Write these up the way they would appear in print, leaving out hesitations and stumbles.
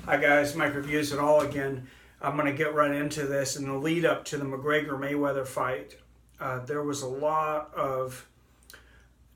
Hi guys, Mike Reviews It All again. I'm going to get right into this. In the lead up to the McGregor-Mayweather fight, there was a lot of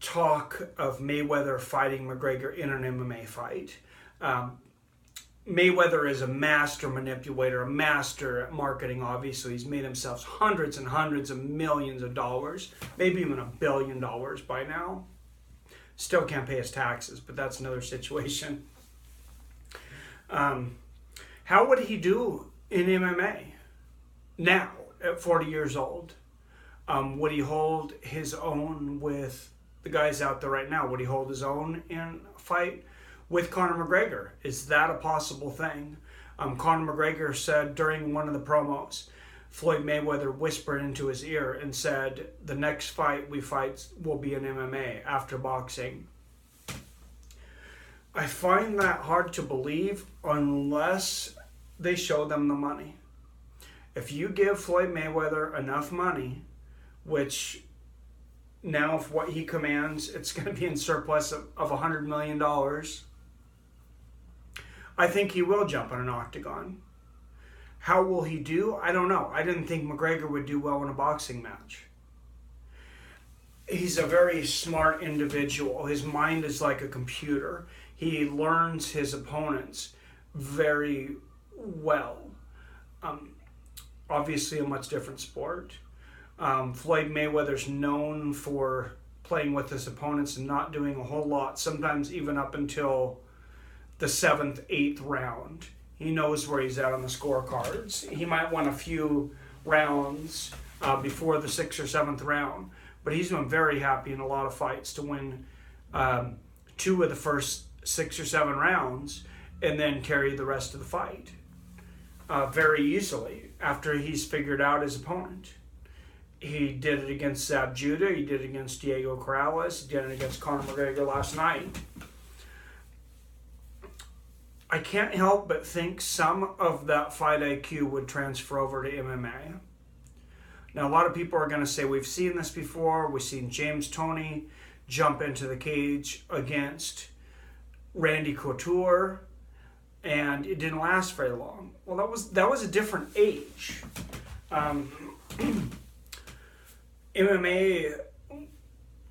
talk of Mayweather fighting McGregor in an MMA fight. Mayweather is a master manipulator, a master at marketing, obviously. He's made himself hundreds and hundreds of millions of dollars, maybe even $1 billion by now. Still can't pay his taxes, but that's another situation. How would he do in MMA now at 40 years old? Would he hold his own with the guys out there right now? Would he hold his own in a fight with Conor McGregor? Is that a possible thing? Conor McGregor said during one of the promos, Floyd Mayweather whispered into his ear and said, the next fight we fight will be in MMA after boxing. I find that hard to believe unless they show them the money. If you give Floyd Mayweather enough money, which now if what he commands, it's going to be in surplus of $100 million, I think he will jump on an octagon. How will he do? I don't know. I didn't think McGregor would do well in a boxing match. He's a very smart individual. His mind is like a computer. He learns his opponents very well. Obviously a much different sport. Floyd Mayweather's known for playing with his opponents and not doing a whole lot, sometimes even up until the 7th, 8th round. He knows where he's at on the scorecards. He might win a few rounds before the 6th or 7th round, but he's been very happy in a lot of fights to win 2 of the first 6 or 7 rounds and then carry the rest of the fight very easily after he's figured out his opponent. He did it against Zab Judah, he did it against Diego Corrales, he did it against Conor McGregor last night. I can't help but think some of that fight IQ would transfer over to MMA. Now, a lot of people are going to say, we've seen this before. We've seen James Toney jump into the cage against Randy Couture, and it didn't last very long. Well, that was a different age. MMA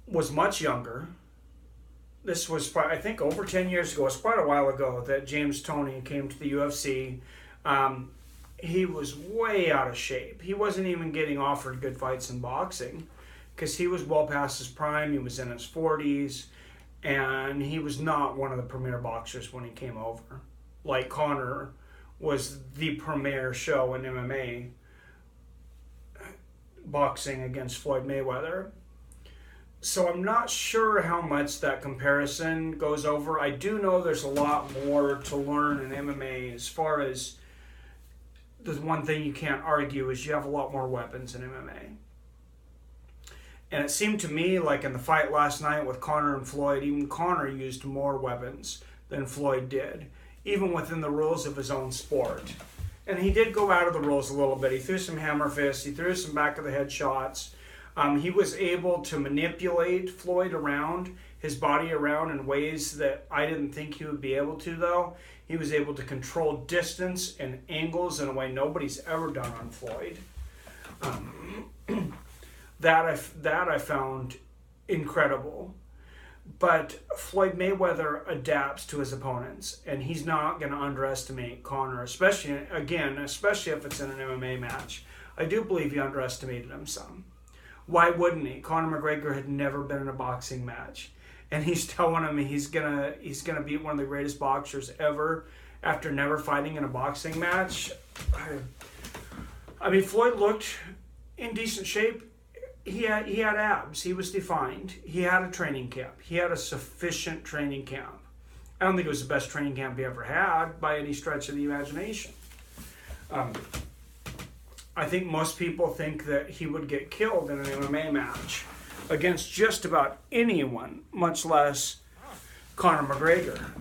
was much younger. This was, I think, over 10 years ago. It's quite a while ago that James Toney came to the UFC. He was way out of shape. He wasn't even getting offered good fights in boxing because he was well past his prime. He was in his 40s, and he was not one of the premier boxers when he came over. Like Conor was the premier show in MMA, boxing against Floyd Mayweather. So I'm not sure how much that comparison goes over. I do know there's a lot more to learn in MMA. As far as the one thing you can't argue is you have a lot more weapons in MMA. And it seemed to me like in the fight last night with Conor and Floyd, even Conor used more weapons than Floyd did, even within the rules of his own sport. And he did go out of the rules a little bit. He threw some hammer fists, he threw some back of the head shots. He was able to manipulate Floyd around, his body around in ways that I didn't think he would be able to, though. He was able to control distance and angles in a way nobody's ever done on Floyd. That I found incredible. But Floyd Mayweather adapts to his opponents, and he's not going to underestimate Conor, especially if it's in an MMA match. I do believe he underestimated him some. Why wouldn't he? Conor McGregor had never been in a boxing match, and he's telling him he's gonna beat one of the greatest boxers ever after never fighting in a boxing match. I mean, Floyd looked in decent shape. He had abs. He was defined. He had a training camp. He had a sufficient training camp. I don't think it was the best training camp he ever had by any stretch of the imagination. I think most people think that he would get killed in an MMA match against just about anyone, much less Conor McGregor.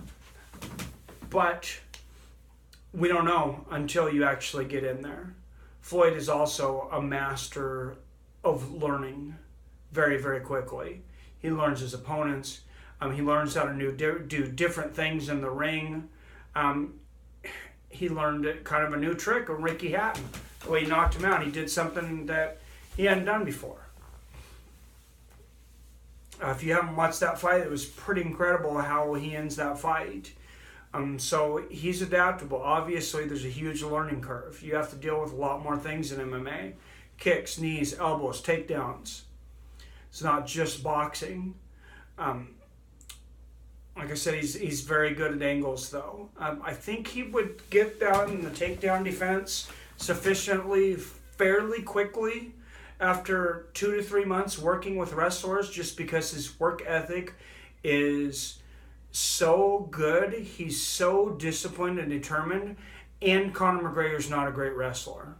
But we don't know until you actually get in there. Floyd is also a master of learning very, very quickly. He learns his opponents. He learns how to do different things in the ring. he learned kind of a new trick of Ricky Hatton. The way he knocked him out, he did something that he hadn't done before. If you haven't watched that fight, it was pretty incredible how he ends that fight. So he's adaptable. Obviously, there's a huge learning curve. You have to deal with a lot more things in MMA. Kicks, knees, elbows, takedowns. It's not just boxing. Like I said, he's very good at angles, though. I think he would get down in the takedown defense sufficiently, fairly quickly, after 2 to 3 months working with wrestlers, just because his work ethic is so good. He's so disciplined and determined, and Conor McGregor's not a great wrestler.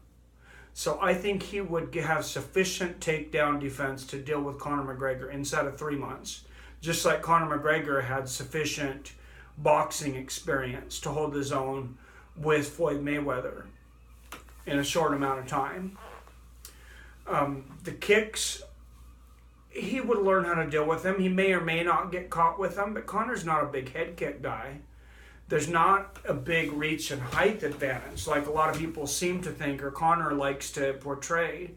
So I think he would have sufficient takedown defense to deal with Conor McGregor inside of 3 months. Just like Conor McGregor had sufficient boxing experience to hold his own with Floyd Mayweather in a short amount of time. The kicks, he would learn how to deal with them. He may or may not get caught with them, but Conor's not a big head kick guy. There's not a big reach and height advantage like a lot of people seem to think, or Conor likes to portray.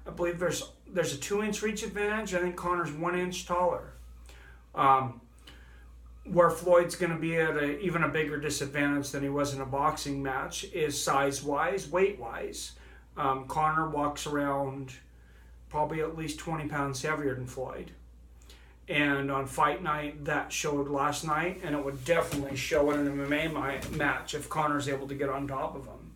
I believe there's a 2-inch reach advantage. I think Conor's 1 inch taller. Where Floyd's going to be at even a bigger disadvantage than he was in a boxing match is size-wise, weight-wise. Conor walks around probably at least 20 pounds heavier than Floyd. And on fight night, that showed last night, and it would definitely show in an MMA match if Conor's able to get on top of him.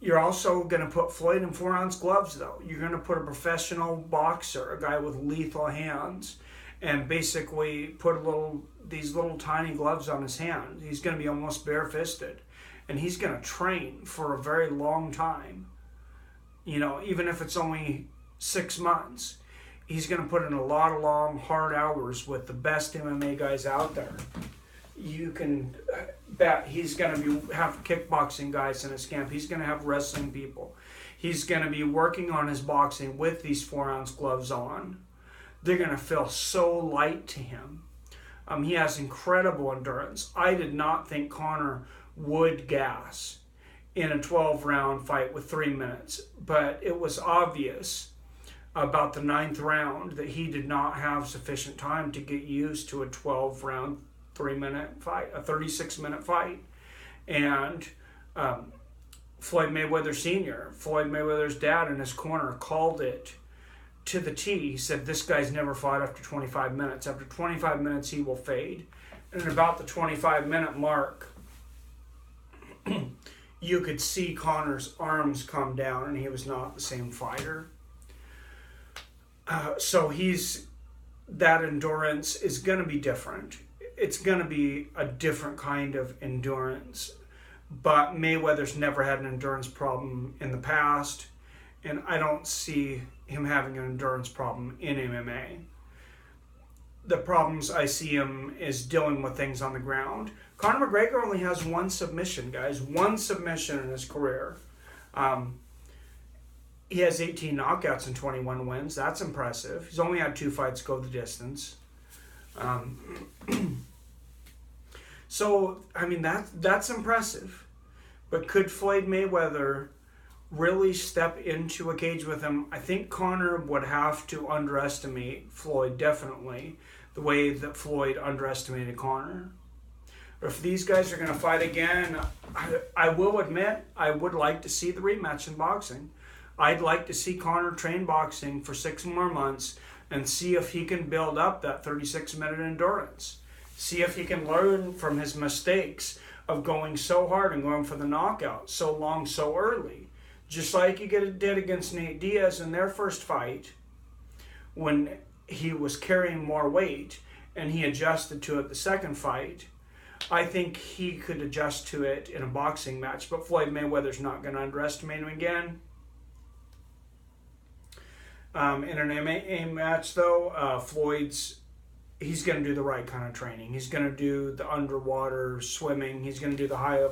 You're also going to put Floyd in 4-ounce gloves, though. You're going to put a professional boxer, a guy with lethal hands, and basically put these little tiny gloves on his hand. He's going to be almost bare-fisted, and he's going to train for a very long time. You know, even if it's only 6 months, he's going to put in a lot of long, hard hours with the best MMA guys out there. You can bet he's going to have kickboxing guys in his camp. He's going to have wrestling people. He's going to be working on his boxing with these 4-ounce gloves on. They're going to feel so light to him. He has incredible endurance. I did not think Conor would gas in a 12-round fight with 3 minutes, but it was obvious about the 9th round that he did not have sufficient time to get used to a 12-round 3-minute fight, a 36-minute fight. And Floyd Mayweather Sr., Floyd Mayweather's dad in his corner, called it to the T. He said, this guy's never fought after 25 minutes. After 25 minutes, he will fade. And at about the 25-minute mark, you could see Conor's arms come down, and he was not the same fighter. So that endurance is going to be different. It's going to be a different kind of endurance. But Mayweather's never had an endurance problem in the past, and I don't see him having an endurance problem in MMA. The problems I see him is dealing with things on the ground. Conor McGregor only has 1 submission, guys. 1 submission in his career. He has 18 knockouts and 21 wins. That's impressive. He's only had 2 fights go the distance. So, I mean, that's impressive. But could Floyd Mayweather really step into a cage with him? I think Conor would have to underestimate Floyd, definitely, the way that Floyd underestimated Conor. If these guys are going to fight again, I will admit I would like to see the rematch in boxing. I'd like to see Conor train boxing for 6 more months and see if he can build up that 36-minute endurance. See if he can learn from his mistakes of going so hard and going for the knockout so long, so early. Just like he did against Nate Diaz in their first fight when he was carrying more weight and he adjusted to it the second fight. I think he could adjust to it in a boxing match, but Floyd Mayweather's not going to underestimate him again. In an MMA match, though, he's going to do the right kind of training. He's going to do the underwater swimming. He's going to do the high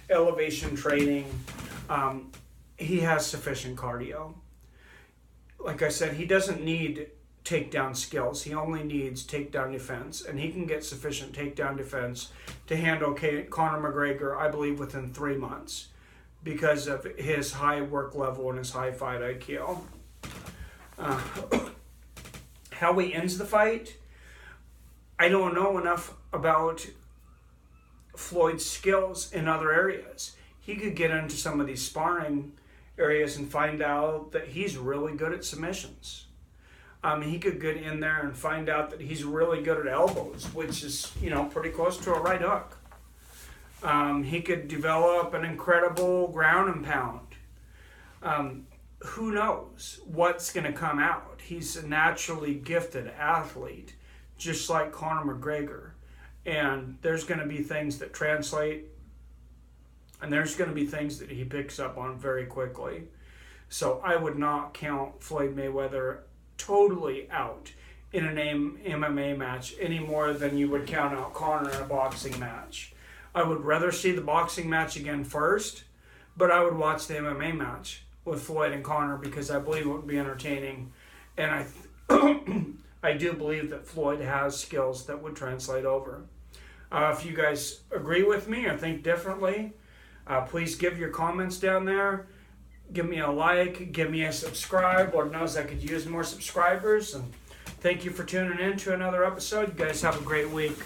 elevation training. He has sufficient cardio. Like I said, he doesn't need takedown skills. He only needs takedown defense, and he can get sufficient takedown defense to handle Conor McGregor, I believe, within 3 months because of his high work level and his high fight IQ. How he ends the fight, I don't know enough about Floyd's skills in other areas. He could get into some of these sparring areas and find out that he's really good at submissions. He could get in there and find out that he's really good at elbows, which is, pretty close to a right hook. He could develop an incredible ground and pound. Who knows what's going to come out? He's a naturally gifted athlete, just like Conor McGregor. And there's going to be things that translate, and there's going to be things that he picks up on very quickly. So I would not count Floyd Mayweather totally out in an MMA match any more than you would count out Conor in a boxing match. I would rather see the boxing match again first, but I would watch the MMA match with Floyd and Conor because I believe it would be entertaining. And I do believe that Floyd has skills that would translate over. If you guys agree with me or think differently, please give your comments down there. Give me a like, give me a subscribe. Lord knows I could use more subscribers. And thank you for tuning in to another episode. You guys have a great week.